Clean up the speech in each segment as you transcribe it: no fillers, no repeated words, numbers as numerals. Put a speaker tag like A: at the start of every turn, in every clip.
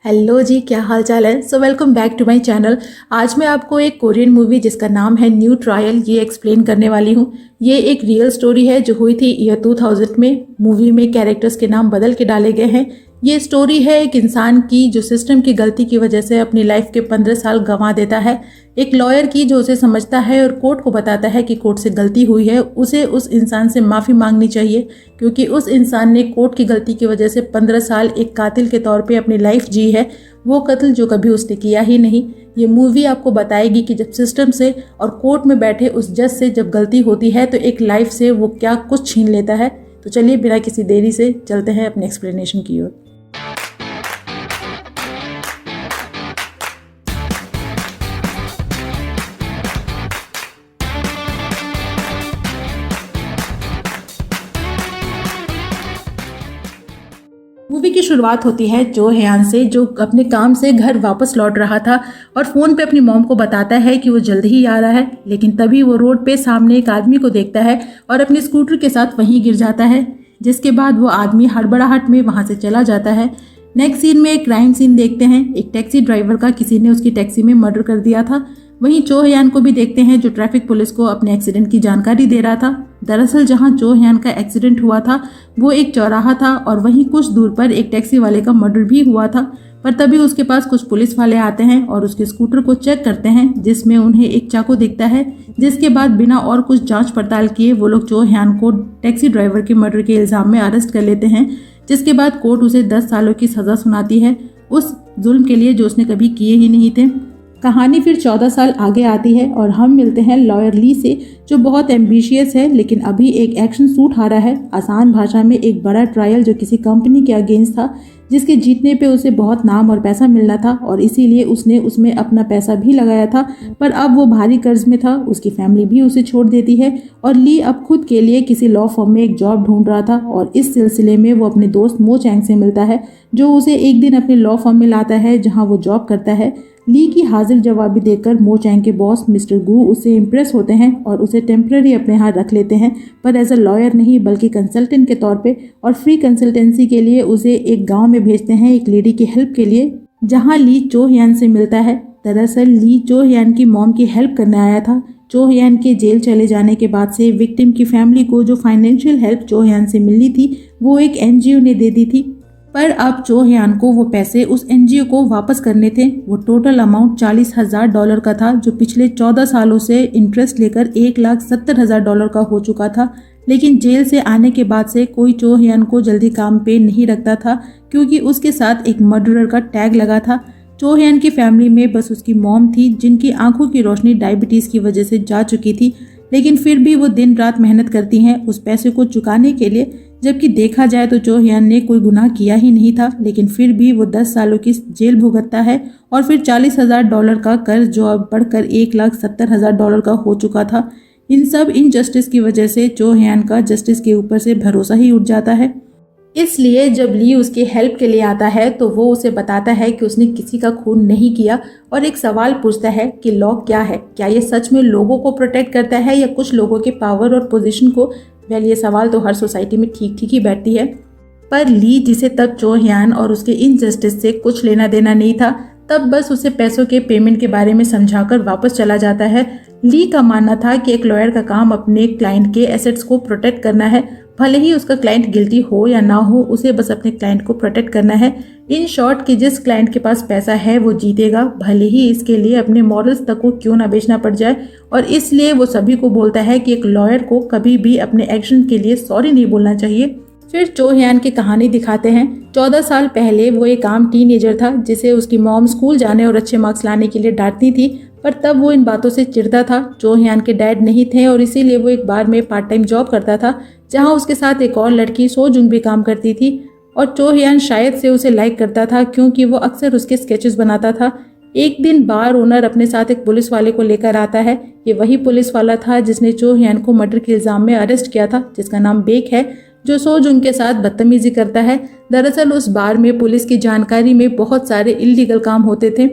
A: Hello जी, क्या हाल चाल है। So welcome back to my channel. आज मैं आपको एक कोरियन मूवी जिसका नाम है न्यू ट्रायल ये एक्सप्लेन करने वाली हूँ। ये एक रियल स्टोरी है जो हुई थी ईयर 2000 में। मूवी में कैरेक्टर्स के नाम बदल के डाले गए हैं। ये स्टोरी है एक इंसान की जो सिस्टम की गलती की वजह से अपनी लाइफ के 15 साल गंवा देता है। एक लॉयर की जो उसे समझता है और कोर्ट को बताता है कि कोर्ट से गलती हुई है, उसे उस इंसान से माफ़ी मांगनी चाहिए क्योंकि उस इंसान ने कोर्ट की गलती की वजह से 15 साल एक कातिल के तौर पे अपनी लाइफ जी है, वो कत्ल जो कभी उसने किया ही नहीं। ये मूवी आपको बताएगी कि जब सिस्टम से और कोर्ट में बैठे उस जज से जब गलती होती है तो एक लाइफ से वो क्या कुछ छीन लेता है। तो चलिए बिना किसी देरी से चलते हैं अपने एक्सप्लेनेशन की ओर। मूवी की शुरुआत होती है जो हयान से, जो अपने काम से घर वापस लौट रहा था और फ़ोन पे अपनी मॉम को बताता है कि वो जल्द ही आ रहा है। लेकिन तभी वो रोड पे सामने एक आदमी को देखता है और अपने स्कूटर के साथ वहीं गिर जाता है, जिसके बाद वो आदमी हड़बड़ाहट में वहाँ से चला जाता है। नेक्स्ट सीन में एक क्राइम सीन देखते हैं। एक टैक्सी ड्राइवर का किसी ने उसकी टैक्सी में मर्डर कर दिया था। वहीं चो हयान को भी देखते हैं जो ट्रैफिक पुलिस को अपने एक्सीडेंट की जानकारी दे रहा था। दरअसल जहां चो हयान का एक्सीडेंट हुआ था वो एक चौराहा था और वहीं कुछ दूर पर एक टैक्सी वाले का मर्डर भी हुआ था। पर तभी उसके पास कुछ पुलिस वाले आते हैं और उसके स्कूटर को चेक करते हैं, जिसमें उन्हें एक चाकू दिखता है। जिसके बाद बिना और कुछ जांच पड़ताल किए वो लोग चो हयान को टैक्सी ड्राइवर के मर्डर के इल्जाम में अरेस्ट कर लेते हैं, जिसके बाद कोर्ट उसे 10 सालों की सजा सुनाती है उस जुल्म के लिए जो उसने कभी किए ही नहीं थे। कहानी फिर 14 साल आगे आती है और हम मिलते हैं लॉयर ली से, जो बहुत एम्बिशियस है लेकिन अभी एक एक्शन सूट हारा है। आसान भाषा में एक बड़ा ट्रायल जो किसी कंपनी के अगेंस्ट था, जिसके जीतने पे उसे बहुत नाम और पैसा मिलना था और इसीलिए उसने उसमें अपना पैसा भी लगाया था। पर अब वो भारी कर्ज में था, उसकी फैमिली भी उसे छोड़ देती है और ली अब खुद के लिए किसी लॉ फर्म में एक जॉब ढूंढ रहा था। और इस सिलसिले में वो अपने दोस्त मो चैंग से मिलता है, जो उसे एक दिन अपने लॉ फर्म में लाता है जहाँ वो जॉब करता है। ली की हाजिर जवाबी देखकर मो चैंग के बॉस मिस्टर गू उससे इम्प्रेस होते हैं और उसे टेम्पररी अपने यहाँ रख लेते हैं, पर एज अ लॉयर नहीं बल्कि कंसल्टेंट के तौर पे। और फ्री कंसल्टेंसी के लिए उसे एक गांव में भेजते हैं एक लेडी की हेल्प के लिए, जहां ली चो हयान से मिलता है। दरअसल ली चो हयान की मॉम की हेल्प करने आया था। चो हयान के जेल चले जाने के बाद से विक्टिम की फैमिली को जो फाइनेंशियल हेल्प चो हयान से मिलनी थी वो एक एनजीओ ने दे दी थी, पर अब चो हयान को वो पैसे उस एनजीओ को वापस करने थे। वो टोटल अमाउंट $40,000 का था, जो पिछले 14 सालों से इंटरेस्ट लेकर $1,70,000 का हो चुका था। लेकिन जेल से आने के बाद से कोई चो हयान को जल्दी काम पे नहीं रखता था क्योंकि उसके साथ एक मर्डरर का टैग लगा था। चो हयान की फैमिली में बस उसकी मॉम थी, जिनकी आंखों की रोशनी डायबिटीज़ की वजह से जा चुकी थी, लेकिन फिर भी वो दिन रात मेहनत करती हैं उस पैसे को चुकाने के लिए। जबकि देखा जाए तो चो हयान ने कोई गुनाह किया ही नहीं था, लेकिन फिर भी वो 10 सालों की जेल भुगतता है और फिर $40,000 का कर्ज जो अब बढ़कर $1,70,000 का हो चुका था। इन सब इनजस्टिस की वजह से चो हयान का जस्टिस के ऊपर से भरोसा ही उठ जाता है। इसलिए जब ली उसकी हेल्प के लिए आता है तो वो उसे बताता है कि उसने किसी का खून नहीं किया और एक सवाल पूछता है कि लॉ क्या है, क्या ये सच में लोगों को प्रोटेक्ट करता है या कुछ लोगों के पावर और पोजीशन को। वेल, ये सवाल तो हर सोसाइटी में ठीक ठीक ही बैठती है। पर ली, जिसे तब चो हयान और उसके इनजस्टिस से कुछ लेना देना नहीं था, तब बस उसे पैसों के पेमेंट के बारे में समझाकर वापस चला जाता है। ली का मानना था कि एक लॉयर का काम अपने क्लाइंट के एसेट्स को प्रोटेक्ट करना है, भले ही उसका क्लाइंट गिल्टी हो या ना हो, उसे बस अपने क्लाइंट को प्रोटेक्ट करना है। इन शॉर्ट कि जिस क्लाइंट के पास पैसा है वो जीतेगा, भले ही इसके लिए अपने मॉरल्स तक को क्यों ना बेचना पड़ जाए। और इसलिए वो सभी को बोलता है कि एक लॉयर को कभी भी अपने एक्शन के लिए सॉरी नहीं बोलना चाहिए। फिर चो हयान की कहानी दिखाते हैं। 14 साल पहले वो एक आम टीनेजर था जिसे उसकी मॉम स्कूल जाने और अच्छे मार्क्स लाने के लिए डांटती थी, पर तब वो इन बातों से चिढ़ता था। चो हयान के डैड नहीं थे और इसीलिए वो एक बार में पार्ट टाइम जॉब करता था, जहां उसके साथ एक और लड़की सो जुंग भी काम करती थी। और चो हयान शायद से उसे लाइक करता था क्योंकि वो अक्सर उसके स्केचेस बनाता था। एक दिन बार ओनर अपने साथ एक पुलिस वाले को लेकर आता है। ये वही पुलिस वाला था जिसने चो हयान को मर्डर के इल्जाम में अरेस्ट किया था, जिसका नाम बेक है, जो सो जुंग के साथ बदतमीजी करता है। दरअसल उस बार में पुलिस की जानकारी में बहुत सारे इलीगल काम होते थे।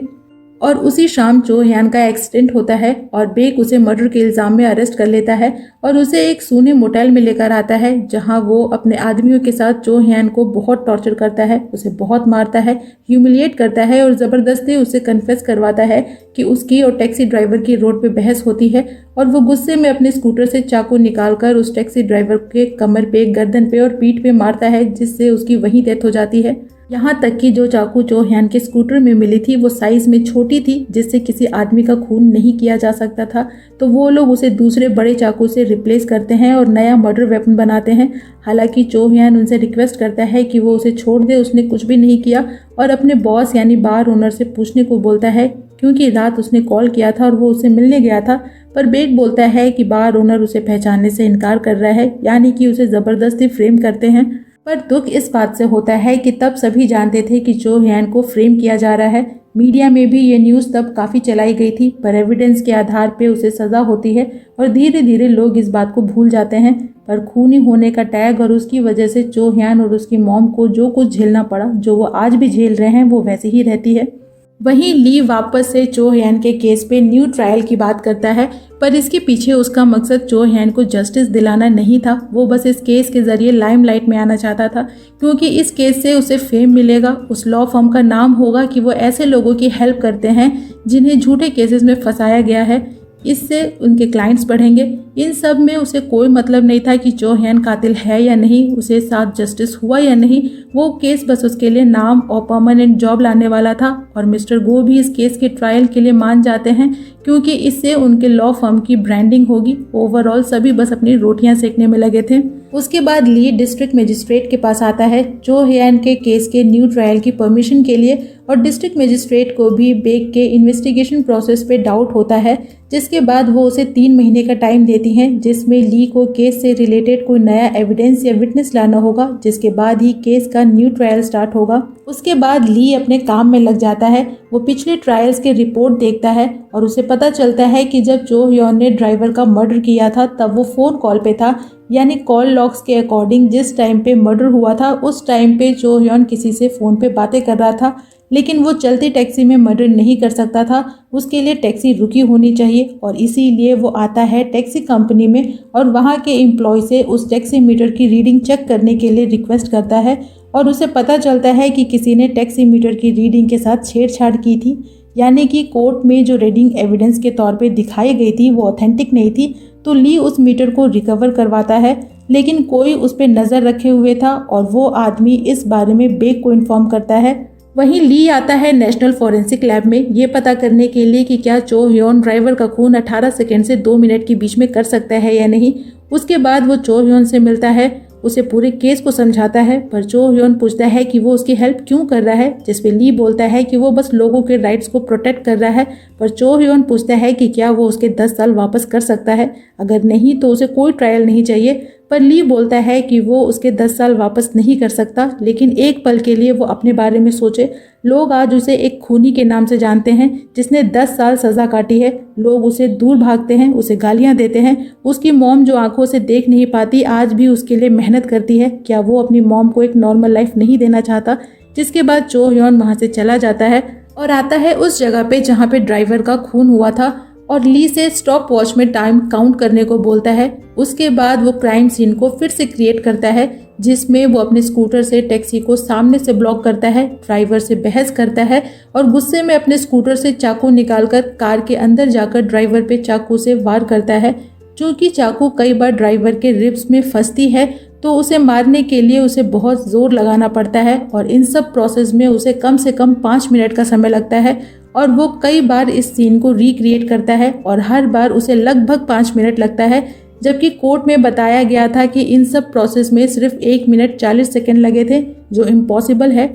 A: और उसी शाम चो ह्यान का एक्सीडेंट होता है और बेक उसे मर्डर के इल्ज़ाम में अरेस्ट कर लेता है और उसे एक सूने मोटेल में लेकर आता है, जहां वो अपने आदमियों के साथ चो ह्यान को बहुत टॉर्चर करता है, उसे बहुत मारता है, ह्यूमिलिएट करता है और ज़बरदस्ती उसे कन्फेस करवाता है कि उसकी और टैक्सी ड्राइवर की रोड पे बहस होती है और वो गुस्से में अपने स्कूटर से चाकू निकालकर उस टैक्सी ड्राइवर के कमर पे, गर्दन पे और पीठ पे मारता है, जिससे उसकी वहीं डेथ हो जाती है। यहाँ तक कि जो चाकू चो ह्यान के स्कूटर में मिली थी वो साइज में छोटी थी, जिससे किसी आदमी का खून नहीं किया जा सकता था, तो वो लोग उसे दूसरे बड़े चाकू से रिप्लेस करते हैं और नया मर्डर वेपन बनाते हैं। हालांकि चो ह्यान उनसे रिक्वेस्ट करता है कि वो उसे छोड़ दे, उसने कुछ भी नहीं किया, और अपने बॉस यानी बार ओनर से पूछने को बोलता है, क्योंकि रात उसने कॉल किया था और वो उससे मिलने गया था। पर बेक बोलता है कि बार ओनर उसे पहचानने से इनकार कर रहा है, यानी कि उसे ज़बरदस्ती फ्रेम करते हैं। पर दुख इस बात से होता है कि तब सभी जानते थे कि चो ह्यान को फ्रेम किया जा रहा है। मीडिया में भी ये न्यूज़ तब काफ़ी चलाई गई थी, पर एविडेंस के आधार पे उसे सज़ा होती है और धीरे धीरे लोग इस बात को भूल जाते हैं। पर खूनी होने का टैग और उसकी वजह से चो ह्यान और उसकी मॉम को जो कुछ झेलना पड़ा, जो वो आज भी झेल रहे हैं, वो वैसे ही रहती है। वहीं ली वापस से चो ह्यान के केस पे न्यू ट्रायल की बात करता है, पर इसके पीछे उसका मकसद चो ह्यान को जस्टिस दिलाना नहीं था। वो बस इस केस के जरिए लाइमलाइट में आना चाहता था, क्योंकि इस केस से उसे फेम मिलेगा, उस लॉ फर्म का नाम होगा कि वो ऐसे लोगों की हेल्प करते हैं जिन्हें झूठे केसेस में फंसाया गया है। इससे उनके क्लाइंट्स बढ़ेंगे। इन सब में उसे कोई मतलब नहीं था कि चो ह्यान कातिल है या नहीं, उसे साथ जस्टिस हुआ या नहीं। वो केस बस उसके लिए नाम और परमानेंट जॉब लाने वाला था। और मिस्टर गो भी इस केस के ट्रायल के लिए मान जाते हैं, क्योंकि इससे उनके लॉ फर्म की ब्रांडिंग होगी। ओवरऑल सभी बस अपनी रोटियां सेकने में लगे थे। उसके बाद ली डिस्ट्रिक्ट मजिस्ट्रेट के पास आता है चो ह्यान के केस के न्यू ट्रायल की परमिशन के लिए, और डिस्ट्रिक्ट मजिस्ट्रेट को भी बेक के इन्वेस्टिगेशन प्रोसेस पे डाउट होता है, जिसके बाद वो उसे 3 महीने का टाइम देती हैं, जिसमें ली को केस से रिलेटेड कोई नया एविडेंस या विटनेस लाना होगा, जिसके बाद ही केस का न्यू ट्रायल स्टार्ट होगा। उसके बाद ली अपने काम में लग जाता है। वो पिछले ट्रायल्स के रिपोर्ट देखता है और उसे पता चलता है कि जब चो ह्यान ने ड्राइवर का मर्डर किया था तब वो फ़ोन कॉल पे था, यानी कॉल लॉग्स के अकॉर्डिंग जिस टाइम पे मर्डर हुआ था उस टाइम पे चो ह्यान किसी से फ़ोन पे बातें कर रहा था। लेकिन वो चलती टैक्सी में मर्डर नहीं कर सकता था, उसके लिए टैक्सी रुकी होनी चाहिए, और इसीलिए वो आता है टैक्सी कंपनी में और वहाँ के एम्प्लॉय से उस टैक्सी मीटर की रीडिंग चेक करने के लिए रिक्वेस्ट करता है। और उसे पता चलता है कि किसी ने टैक्सी मीटर की रीडिंग के साथ छेड़छाड़ की थी, यानी कि कोर्ट में जो रीडिंग एविडेंस के तौर पे दिखाई गई थी वो ऑथेंटिक नहीं थी। तो ली उस मीटर को रिकवर करवाता है, लेकिन कोई उस पर नज़र रखे हुए था और वो आदमी इस बारे में बेक को इन्फॉर्म करता है। वहीं ली आता है नेशनल फॉरेंसिक लैब में ये पता करने के लिए कि क्या चो ह्यान ड्राइवर का खून 18 सेकेंड से 2 मिनट के बीच में कर सकता है या नहीं। उसके बाद वो चो ह्यान से मिलता है, उसे पूरे केस को समझाता है, पर चो ह्यान पूछता है कि वो उसकी हेल्प क्यों कर रहा है, जिसपे ली बोलता है कि वो बस लोगों के राइट्स को प्रोटेक्ट कर रहा है। पर चो ह्यान पूछता है कि क्या वो उसके 10 साल वापस कर सकता है, अगर नहीं तो उसे कोई ट्रायल नहीं चाहिए। पर ली बोलता है कि वो उसके 10 साल वापस नहीं कर सकता, लेकिन एक पल के लिए वो अपने बारे में सोचे। लोग आज उसे एक खूनी के नाम से जानते हैं जिसने 10 साल सज़ा काटी है। लोग उसे दूर भागते हैं, उसे गालियां देते हैं। उसकी मॉम जो आंखों से देख नहीं पाती आज भी उसके लिए मेहनत करती है। क्या वो अपनी मॉम को एक नॉर्मल लाइफ नहीं देना चाहता? जिसके बाद चो ह्यान वहाँ से चला जाता है और आता है उस जगह पे जहाँ पे ड्राइवर का खून हुआ था, और ली से स्टॉप वॉच में टाइम काउंट करने को बोलता है। उसके बाद वो क्राइम सीन को फिर से क्रिएट करता है, जिसमें वो अपने स्कूटर से टैक्सी को सामने से ब्लॉक करता है, ड्राइवर से बहस करता है और गुस्से में अपने स्कूटर से चाकू निकालकर कार के अंदर जाकर ड्राइवर पे चाकू से वार करता है। चूँकि चाकू कई बार ड्राइवर के रिब्स में फंसती है, तो उसे मारने के लिए उसे बहुत जोर लगाना पड़ता है, और इन सब प्रोसेस में उसे कम से कम 5 मिनट का समय लगता है। और वो कई बार इस सीन को रिक्रिएट करता है और हर बार उसे लगभग 5 मिनट लगता है, जबकि कोर्ट में बताया गया था कि इन सब प्रोसेस में सिर्फ 1 मिनट 40 सेकंड लगे थे, जो इम्पॉसिबल है।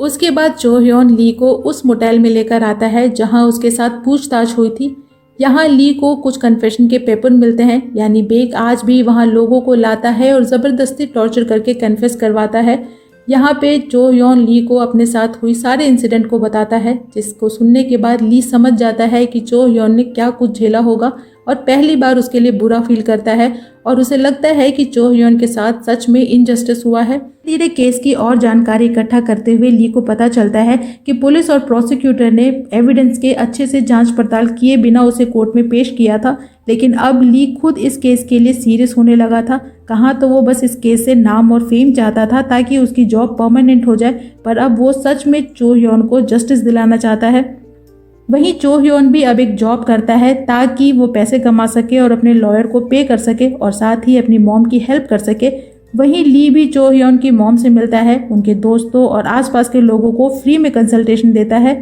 A: उसके बाद चो ह्यान ली को उस मोटेल में लेकर आता है जहां उसके साथ पूछताछ हुई थी। यहाँ ली को कुछ कन्फेशन के पेपर मिलते हैं, यानी बेक आज भी वहाँ लोगों को लाता है और ज़बरदस्ती टॉर्चर करके कन्फेस करवाता है। यहाँ पे चो ह्यान ली को अपने साथ हुई सारे इंसिडेंट को बताता है, जिसको सुनने के बाद ली समझ जाता है कि चो ह्यान ने क्या कुछ झेला होगा और पहली बार उसके लिए बुरा फील करता है और उसे लगता है कि चो ह्योन के साथ सच में इनजस्टिस हुआ है। धीरे केस की और जानकारी इकट्ठा करते हुए ली को पता चलता है कि पुलिस और प्रोसिक्यूटर ने एविडेंस के अच्छे से जांच पड़ताल किए बिना उसे कोर्ट में पेश किया था, लेकिन अब ली खुद इस केस के लिए सीरियस होने लगा था। कहाँ तो वो बस इस केस से नाम और फेम चाहता था ताकि उसकी जॉब परमानेंट हो जाए, पर अब वो सच में चो ह्योन को जस्टिस दिलाना चाहता है। वहीं चो ह्योन भी अब एक जॉब करता है ताकि वो पैसे कमा सके और अपने लॉयर को पे कर सके और साथ ही अपनी मॉम की हेल्प कर सके। वहीं ली भी चो ह्योन की मॉम से मिलता है, उनके दोस्तों और आसपास के लोगों को फ्री में कंसल्टेशन देता है।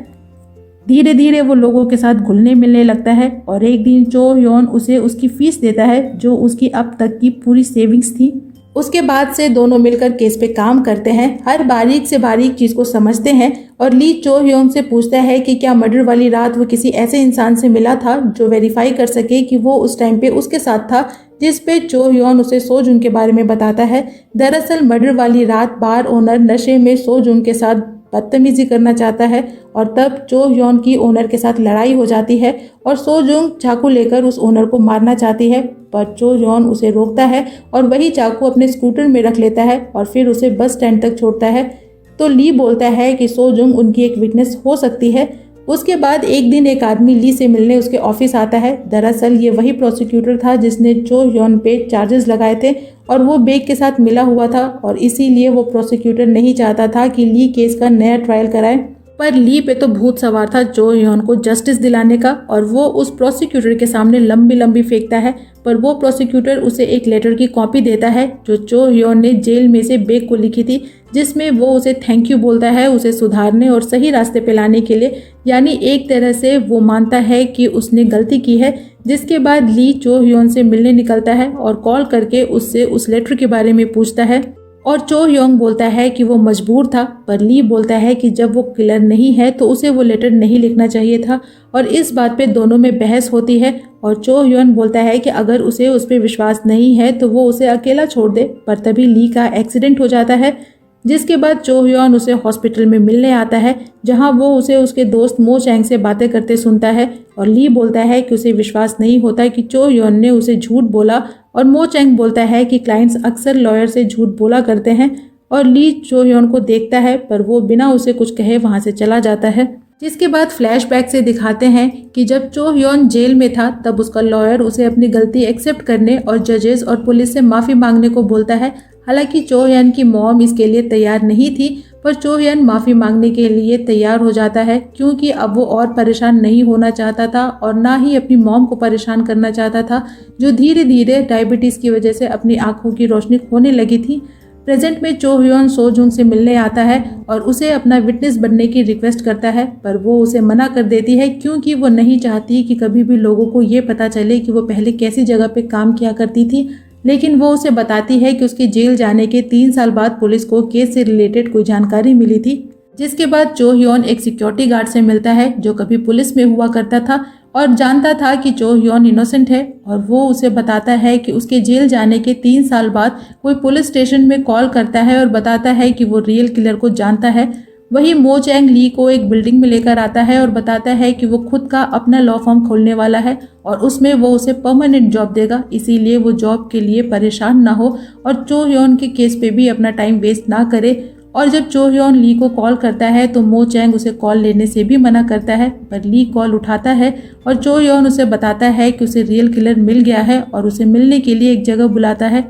A: धीरे धीरे वो लोगों के साथ घुलने मिलने लगता है और एक दिन चो ह्योन उसे उसकी फीस देता है जो उसकी अब तक की पूरी सेविंग्स थी। उसके बाद से दोनों मिलकर केस पे काम करते हैं, हर बारीक से बारीक चीज को समझते हैं और ली चो ह्योन से पूछता है कि क्या मर्डर वाली रात वो किसी ऐसे इंसान से मिला था जो वेरीफाई कर सके कि वो उस टाइम पे उसके साथ था, जिस पे चो ह्योन उसे सो जुन के बारे में बताता है। दरअसल मर्डर वाली रात बार ओनर नशे में सो जुन के साथ बदतमीजी करना चाहता है और तब चो ह्योन की ओनर के साथ लड़ाई हो जाती है और सो जुंग चाकू लेकर उस ओनर को मारना चाहती है, पर चो ह्योन उसे रोकता है और वही चाकू अपने स्कूटर में रख लेता है और फिर उसे बस स्टैंड तक छोड़ता है। तो ली बोलता है कि सो जुंग उनकी एक विटनेस हो सकती है। उसके बाद एक दिन एक आदमी ली से मिलने उसके ऑफिस आता है। दरअसल ये वही प्रोसिक्यूटर था जिसने चो ह्योन पे चार्जेस लगाए थे और वो बेग के साथ मिला हुआ था और इसीलिए वो प्रोसिक्यूटर नहीं चाहता था कि ली केस का नया ट्रायल कराए। पर ली पे तो भूत सवार था चो ह्योन को जस्टिस दिलाने का और वो उस प्रोसिक्यूटर के सामने लंबी लंबी फेंकता है, पर वो प्रोसिक्यूटर उसे एक लेटर की कॉपी देता है जो चो ह्योन ने जेल में से बेग को लिखी थी, जिसमें वो उसे थैंक यू बोलता है उसे सुधारने और सही रास्ते पे लाने के लिए। यानी एक तरह से वो मानता है कि उसने गलती की है। जिसके बाद ली चो ह्योन से मिलने निकलता है और कॉल करके उससे उस लेटर के बारे में पूछता है और चो ह्योन बोलता है कि वो मजबूर था, पर ली बोलता है कि जब वो किलर नहीं है तो उसे वो लेटर नहीं लिखना चाहिए था और इस बात पे दोनों में बहस होती है और चो ह्योन बोलता है कि अगर उसे उस पर विश्वास नहीं है तो वो उसे अकेला छोड़ दे, पर तभी ली का एक्सीडेंट हो जाता है। जिसके बाद चो ह्योन उसे हॉस्पिटल में मिलने आता है जहां वो उसे उसके दोस्त मो चैंग से बातें करते सुनता है और ली बोलता है कि उसे विश्वास नहीं होता कि चो ह्योन ने उसे झूठ बोला और मो चैंग बोलता है कि क्लाइंट्स अक्सर लॉयर से झूठ बोला करते हैं और ली चो ह्योन को देखता है पर वो बिना उसे कुछ कहे वहां से चला जाता है। जिसके बाद फ्लैशबैक से दिखाते हैं कि जब चो ह्योन जेल में था तब उसका लॉयर उसे अपनी गलती एक्सेप्ट करने और जजेस और पुलिस से माफ़ी मांगने को बोलता है। हालांकि चो ह्योन की मॉम इसके लिए तैयार नहीं थी, पर चो ह्योन माफ़ी मांगने के लिए तैयार हो जाता है क्योंकि अब वो और परेशान नहीं होना चाहता था और ना ही अपनी मॉम को परेशान करना चाहता था, जो धीरे धीरे डायबिटीज़ की वजह से अपनी आंखों की रोशनी खोने लगी थी। प्रेजेंट में चो ह्योन सो जुंग से मिलने आता है और उसे अपना विटनेस बनने की रिक्वेस्ट करता है, पर वो उसे मना कर देती है क्योंकि वो नहीं चाहती कि कभी भी लोगों को ये पता चले कि वो पहले कैसी जगह पे काम किया करती थी। लेकिन वो उसे बताती है कि उसके जेल जाने के 3 साल बाद पुलिस को केस से रिलेटेड कोई जानकारी मिली थी। जिसके बाद चो ह्योन एक सिक्योरिटी गार्ड से मिलता है जो कभी पुलिस में हुआ करता था और जानता था कि चो ह्योन इनोसेंट है और वो उसे बताता है कि उसके जेल जाने के 3 साल बाद कोई पुलिस स्टेशन में कॉल करता है और बताता है कि वो रियल किलर को जानता है। वही मो चैंग ली को एक बिल्डिंग में लेकर आता है और बताता है कि वो खुद का अपना लॉ फर्म खोलने वाला है और उसमें वो उसे परमानेंट जॉब देगा, इसीलिए वो जॉब के लिए परेशान ना हो और चो ह्योन के केस पे भी अपना टाइम वेस्ट ना करे। और जब चो ह्योन ली को कॉल करता है तो मो चैंग उसे कॉल लेने से भी मना करता है, पर ली कॉल उठाता है और चो ह्योन उसे बताता है कि उसे रियल किलर मिल गया है और उसे मिलने के लिए एक जगह बुलाता है।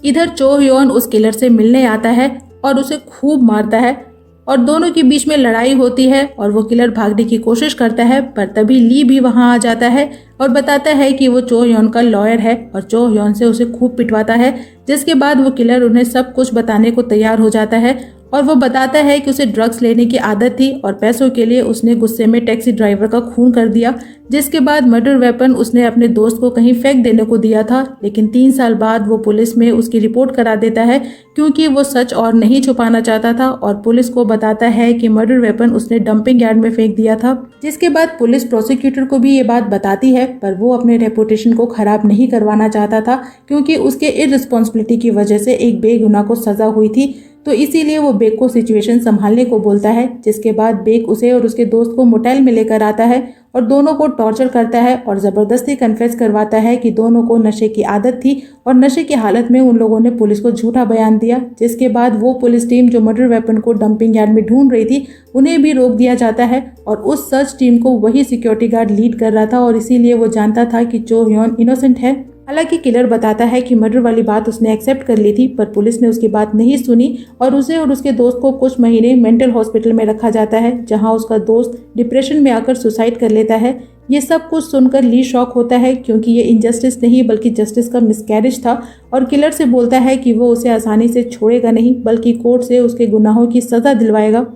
A: इधर चो ह्योन उस किलर से मिलने आता है और उसे खूब मारता है और दोनों के बीच में लड़ाई होती है और वो किलर भागने की कोशिश करता है, पर तभी ली भी वहां आ जाता है और बताता है कि वो चो ह्योन का लॉयर है और चो ह्योन से उसे खूब पिटवाता है। जिसके बाद वो किलर उन्हें सब कुछ बताने को तैयार हो जाता है और वो बताता है कि उसे ड्रग्स लेने की आदत थी और पैसों के लिए उसने गुस्से में टैक्सी ड्राइवर का खून कर दिया। जिसके बाद मर्डर वेपन उसने अपने दोस्त को कहीं फेंक देने को दिया था, लेकिन 3 साल बाद वो पुलिस में उसकी रिपोर्ट करा देता है क्योंकि वो सच और नहीं छुपाना चाहता था और पुलिस को बताता है कि मर्डर वेपन उसने डंपिंग यार्ड में फेंक दिया था। जिसके बाद पुलिस प्रोसिक्यूटर को भी ये बात बताती है, पर वो अपने रेपुटेशन को खराब नहीं करवाना चाहता था क्योंकि उसके इररिस्पॉन्सिबिलिटी की वजह से एक बेगुनाह को सजा हुई थी। तो इसीलिए वो बेक को सिचुएशन संभालने को बोलता है, जिसके बाद बेक उसे और उसके दोस्त को मोटेल में लेकर आता है और दोनों को टॉर्चर करता है और ज़बरदस्ती कन्फेस करवाता है कि दोनों को नशे की आदत थी और नशे की हालत में उन लोगों ने पुलिस को झूठा बयान दिया। जिसके बाद वो पुलिस टीम जो मर्डर वेपन को डंपिंग यार्ड में ढूंढ रही थी उन्हें भी रोक दिया जाता है और उस सर्च टीम को वही सिक्योरिटी गार्ड लीड कर रहा था और इसीलिए वो जानता था कि चो ह्योन इनोसेंट है। हालांकि किलर बताता है कि मर्डर वाली बात उसने एक्सेप्ट कर ली थी, पर पुलिस ने उसकी बात नहीं सुनी और उसे और उसके दोस्त को कुछ महीने मेंटल हॉस्पिटल में रखा जाता है, जहां उसका दोस्त डिप्रेशन में आकर सुसाइड कर लेता है। ये सब कुछ सुनकर ली शॉक होता है, क्योंकि ये इनजस्टिस नहीं बल्कि जस्टिस का मिसकैरेज था और किलर से बोलता है कि वो उसे आसानी से छोड़ेगा नहीं बल्कि कोर्ट से उसके गुनाहों की सजा दिलवाएगा।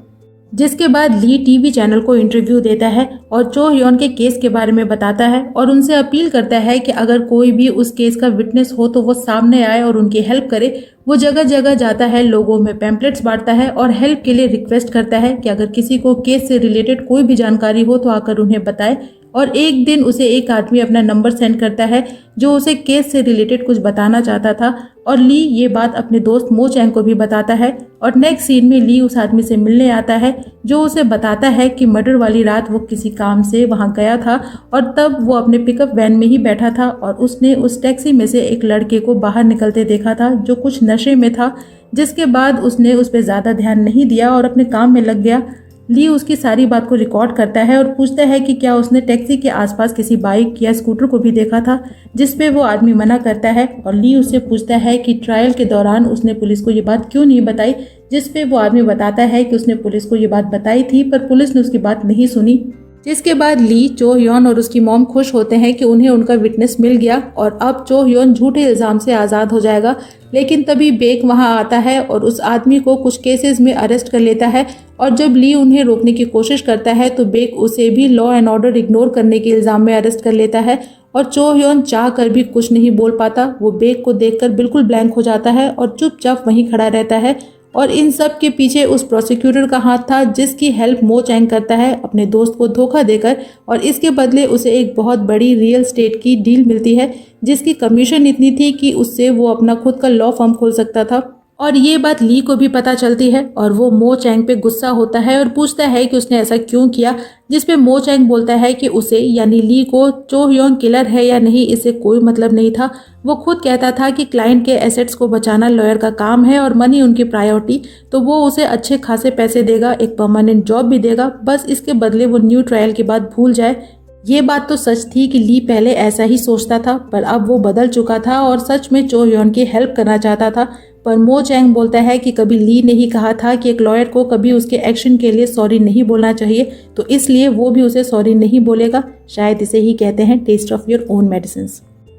A: जिसके बाद ली टीवी चैनल को इंटरव्यू देता है और चो ह्योन के केस के बारे में बताता है और उनसे अपील करता है कि अगर कोई भी उस केस का विटनेस हो तो वो सामने आए और उनकी हेल्प करे। वो जगह जगह जाता है, लोगों में पैम्पलेट्स बांटता है और हेल्प के लिए रिक्वेस्ट करता है कि अगर किसी को केस से रिलेटेड कोई भी जानकारी हो तो आकर उन्हें बताए। और एक दिन उसे एक आदमी अपना नंबर सेंड करता है जो उसे केस से रिलेटेड कुछ बताना चाहता था और ली ये बात अपने दोस्त मो चैंग को भी बताता है। और नेक्स्ट सीन में ली उस आदमी से मिलने आता है जो उसे बताता है कि मर्डर वाली रात वो किसी काम से वहां गया था और तब वो अपने पिकअप वैन में ही बैठा था और उसने उस टैक्सी में से एक लड़के को बाहर निकलते देखा था जो कुछ नशे में था। जिसके बाद उसने उस पर ज़्यादा ध्यान नहीं दिया और अपने काम में लग गया। ली उसकी सारी बात को रिकॉर्ड करता है और पूछता है कि क्या उसने टैक्सी के आसपास किसी बाइक या स्कूटर को भी देखा था, जिस पे वो आदमी मना करता है। और ली उससे पूछता है कि ट्रायल के दौरान उसने पुलिस को ये बात क्यों नहीं बताई, जिस पे वो आदमी बताता है कि उसने पुलिस को ये बात बताई थी पर पुलिस ने उसकी बात नहीं सुनी। जिसके बाद ली, चो ह्योन और उसकी मॉम खुश होते हैं कि उन्हें उनका विटनेस मिल गया और अब चो ह्योन झूठे इल्जाम से आज़ाद हो जाएगा। लेकिन तभी बेक वहां आता है और उस आदमी को कुछ केसेस में अरेस्ट कर लेता है और जब ली उन्हें रोकने की कोशिश करता है तो बेक उसे भी लॉ एंड ऑर्डर इग्नोर करने के इल्जाम में अरेस्ट कर लेता है और चो ह्योन चाह कर भी कुछ नहीं बोल पाता। वो बेक को देखकर बिल्कुल ब्लैंक हो जाता है और चुपचाप वहीं खड़ा रहता है। और इन सब के पीछे उस प्रोसिक्यूटर का हाथ था जिसकी हेल्प मो चैंग करता है अपने दोस्त को धोखा देकर और इसके बदले उसे एक बहुत बड़ी रियल एस्टेट की डील मिलती है जिसकी कमीशन इतनी थी कि उससे वो अपना खुद का लॉ फर्म खोल सकता था। और ये बात ली को भी पता चलती है और वो मो चैंग पे गुस्सा होता है और पूछता है कि उसने ऐसा क्यों किया, जिस पे मो चैंग बोलता है कि उसे यानी ली को चो ह्योन किलर है या नहीं इससे कोई मतलब नहीं था। वो खुद कहता था कि क्लाइंट के एसेट्स को बचाना लॉयर का काम है और मनी उनकी प्रायोरिटी, तो वो उसे अच्छे खासे पैसे देगा, एक परमानेंट जॉब भी देगा, बस इसके बदले वो न्यू ट्रायल के बाद भूल जाए। ये बात तो सच थी कि ली पहले ऐसा ही सोचता था पर अब वो बदल चुका था और सच में चो ह्योन की हेल्प करना चाहता था। पर मो चैंग बोलता है कि कभी ली ने ही कहा था कि एक लॉयर को कभी उसके एक्शन के लिए सॉरी नहीं बोलना चाहिए, तो इसलिए वो भी उसे सॉरी नहीं बोलेगा। शायद इसे ही कहते हैं taste of your own medicine.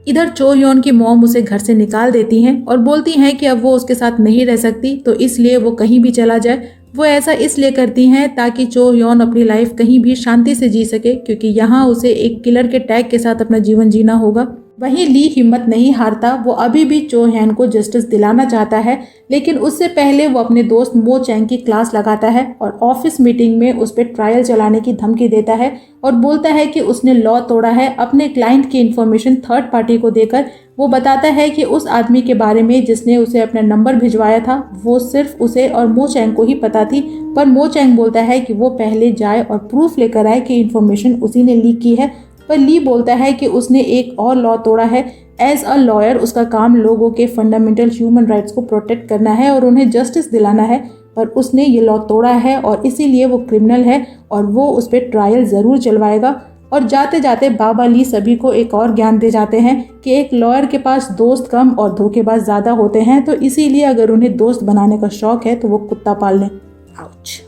A: इधर चो ह्योन की मॉम उसे घर से निकाल देती हैं और बोलती हैं कि अब वो उसके साथ नहीं रह सकती, तो इसलिए वो कहीं भी चला जाए। वो ऐसा इसलिए करती हैं ताकि चो ह्योन अपनी लाइफ कहीं भी शांति से जी सके, क्योंकि यहाँ उसे एक किलर के टैग के साथ अपना जीवन जीना होगा। वहीं ली हिम्मत नहीं हारता, वो अभी भी चो ह्योन को जस्टिस दिलाना चाहता है, लेकिन उससे पहले वो अपने दोस्त मो चैंग की क्लास लगाता है और ऑफिस मीटिंग में उस पर ट्रायल चलाने की धमकी देता है और बोलता है कि उसने लॉ तोड़ा है अपने क्लाइंट की इन्फॉर्मेशन थर्ड पार्टी को देकर। वो बताता है कि उस आदमी के बारे में जिसने उसे अपना नंबर भिजवाया था वो सिर्फ उसे और मो चैंग को ही पता थी, पर मो चैंग बोलता है कि वो पहले जाए और प्रूफ लेकर आए कि इन्फॉर्मेशन उसी ने लीक की है। पर ली बोलता है कि उसने एक और लॉ तोड़ा है। एज अ लॉयर उसका काम लोगों के फंडामेंटल ह्यूमन राइट्स को प्रोटेक्ट करना है और उन्हें जस्टिस दिलाना है, पर उसने ये लॉ तोड़ा है और इसीलिए वो क्रिमिनल है और वो उस पर ट्रायल ज़रूर चलवाएगा। और जाते जाते बाबा ली सभी को एक और ज्ञान दे जाते हैं कि एक लॉयर के पास दोस्त कम और धोखेबाज ज़्यादा होते हैं, तो इसीलिए अगर उन्हें दोस्त बनाने का शौक है तो वो कुत्ता पाल लें। आउच।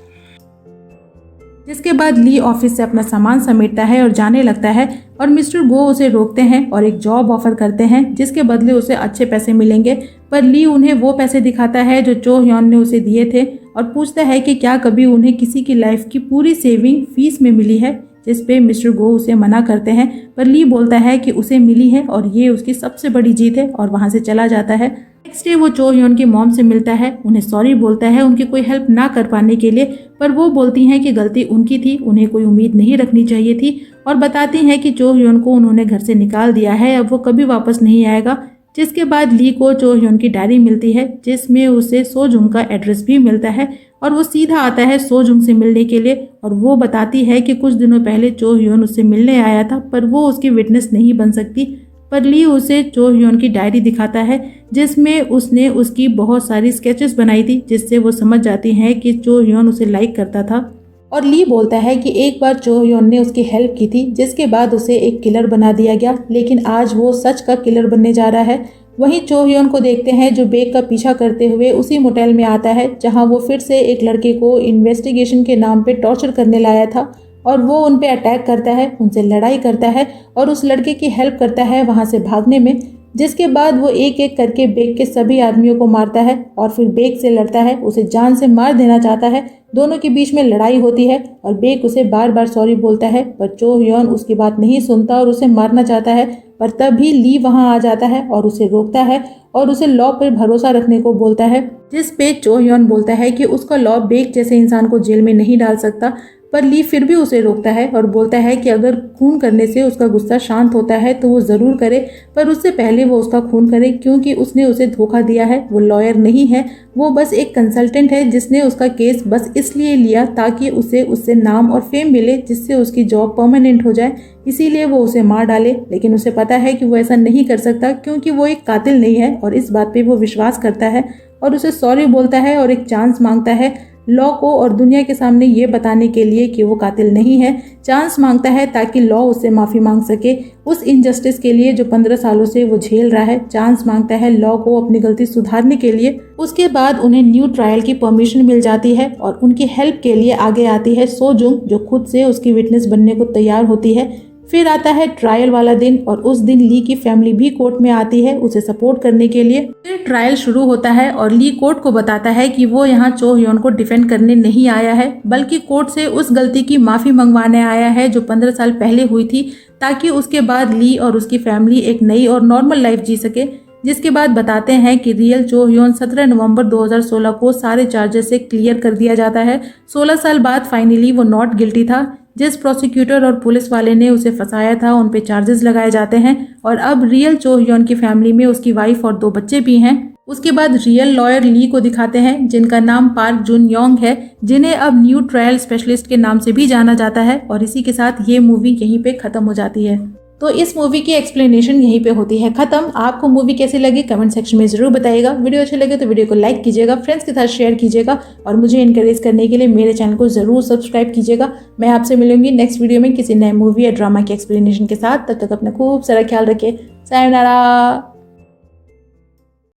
A: जिसके बाद ली ऑफिस से अपना सामान समेटता है और जाने लगता है और मिस्टर गो उसे रोकते हैं और एक जॉब ऑफर करते हैं जिसके बदले उसे अच्छे पैसे मिलेंगे। पर ली उन्हें वो पैसे दिखाता है जो चो ह्योन ने उसे दिए थे और पूछता है कि क्या कभी उन्हें किसी की लाइफ की पूरी सेविंग फीस में मिली है, जिस पे मिस्टर गो उसे मना करते हैं। पर ली बोलता है कि उसे मिली है और ये उसकी सबसे बड़ी जीत है और वहाँ से चला जाता है। नेक्स्ट डे वो चो ह्योन की मॉम से मिलता है, उन्हें सॉरी बोलता है उनकी कोई हेल्प ना कर पाने के लिए, पर वो बोलती हैं कि गलती उनकी थी, उन्हें कोई उम्मीद नहीं रखनी चाहिए थी और बताती हैं कि चो ह्योन को उन्होंने घर से निकाल दिया है, अब वो कभी वापस नहीं आएगा। जिसके बाद ली को चो ह्योन की डायरी मिलती है जिसमें उसे सो जुंग का एड्रेस भी मिलता है और वो सीधा आता है सो जुंग से मिलने के लिए और वो बताती है कि कुछ दिनों पहले चो ह्योन उससे मिलने आया था पर वो उसकी विटनेस नहीं बन सकती। पर ली उसे चो ह्योन की डायरी दिखाता है जिसमें उसने उसकी बहुत सारी स्केचेस बनाई थी जिससे वो समझ जाती है कि चो ह्योन उसे लाइक करता था। और ली बोलता है कि एक बार चो ह्योन ने उसकी हेल्प की थी जिसके बाद उसे एक किलर बना दिया गया, लेकिन आज वो सच का किलर बनने जा रहा है। वहीं चो ह्योन को देखते हैं जो बेग का पीछा करते हुए उसी मोटेल में आता है जहां वो फिर से एक लड़के को इन्वेस्टिगेशन के नाम पे टॉर्चर करने लाया था और वो उन पे अटैक करता है, उनसे लड़ाई करता है और उस लड़के की हेल्प करता है वहां से भागने में। जिसके बाद वो एक एक करके बेग के सभी आदमियों को मारता है और फिर बेग से लड़ता है, उसे जान से मार देना चाहता है। दोनों के बीच में लड़ाई होती है और बेग उसे बार बार सॉरी बोलता है पर चो ह्योन उसकी बात नहीं सुनता और उसे मारना चाहता है। पर तभी ली वहां आ जाता है और उसे रोकता है और उसे लॉ पर भरोसा रखने को बोलता है, जिस पे चो ह्योन बोलता है कि उसका लॉ बेग जैसे इंसान को जेल में नहीं डाल सकता। पर ली फिर भी उसे रोकता है और बोलता है कि अगर खून करने से उसका गुस्सा शांत होता है तो वो ज़रूर करे, पर उससे पहले वो उसका खून करे क्योंकि उसने उसे धोखा दिया है। वो लॉयर नहीं है, वो बस एक कंसल्टेंट है जिसने उसका केस बस इसलिए लिया ताकि उसे उससे नाम और फेम मिले जिससे उसकी जॉब परमानेंट हो जाए, इसीलिए वो उसे मार डाले। लेकिन उसे पता है कि वो ऐसा नहीं कर सकता क्योंकि वो एक कातिल नहीं है और इस बात पे वो विश्वास करता है और उसे सॉरी बोलता है और एक चांस मांगता है लॉ को और दुनिया के सामने ये बताने के लिए कि वो कातिल नहीं है। चांस मांगता है ताकि लॉ उससे माफ़ी मांग सके उस इनजस्टिस के लिए जो 15 सालों से वो झेल रहा है। चांस मांगता है लॉ को अपनी गलती सुधारने के लिए। उसके बाद उन्हें न्यू ट्रायल की परमिशन मिल जाती है और उनकी हेल्प के लिए आगे आती है सो जुंग जो खुद से उसकी विटनेस बनने को तैयार होती है। फिर आता है ट्रायल वाला दिन और उस दिन ली की फैमिली भी कोर्ट में आती है उसे सपोर्ट करने के लिए। फिर ट्रायल शुरू होता है और ली कोर्ट को बताता है कि वो यहाँ चो ह्योन को डिफेंड करने नहीं आया है बल्कि कोर्ट से उस गलती की माफ़ी मंगवाने आया है जो 15 साल पहले हुई थी ताकि उसके बाद ली और उसकी फैमिली एक नई और नॉर्मल लाइफ जी सके। जिसके बाद बताते हैं कि रियल चो ह्योन 17 नवंबर 2016 को सारे चार्जेस से क्लियर कर दिया जाता है। 16 साल बाद फाइनली वो नॉट गिल्टी था। जिस प्रोसिक्यूटर और पुलिस वाले ने उसे फंसाया था उन पे चार्जेस लगाए जाते हैं और अब रियल चो ह्योन की फैमिली में उसकी वाइफ और 2 बच्चे भी हैं। उसके बाद रियल लॉयर ली को दिखाते हैं जिनका नाम पार्क जुन योंग है, जिन्हें अब न्यू ट्रायल स्पेशलिस्ट के नाम से भी जाना जाता है। और इसी के साथ ये मूवी यहीं पे खत्म हो जाती है। तो इस मूवी की एक्सप्लेनेशन यहीं पे होती है खत्म। आपको मूवी कैसी लगी कमेंट सेक्शन में जरूर बताइएगा। वीडियो अच्छे लगे तो वीडियो को लाइक कीजिएगा, फ्रेंड्स के साथ शेयर कीजिएगा और मुझे इनकरेज करने के लिए मेरे चैनल को जरूर सब्सक्राइब कीजिएगा। मैं आपसे मिलूंगी नेक्स्ट वीडियो में किसी नए मूवी या ड्रामा के एक्सप्लेनेशन के साथ। तब तक अपना खूब सारा ख्याल रखिए। सायोनारा।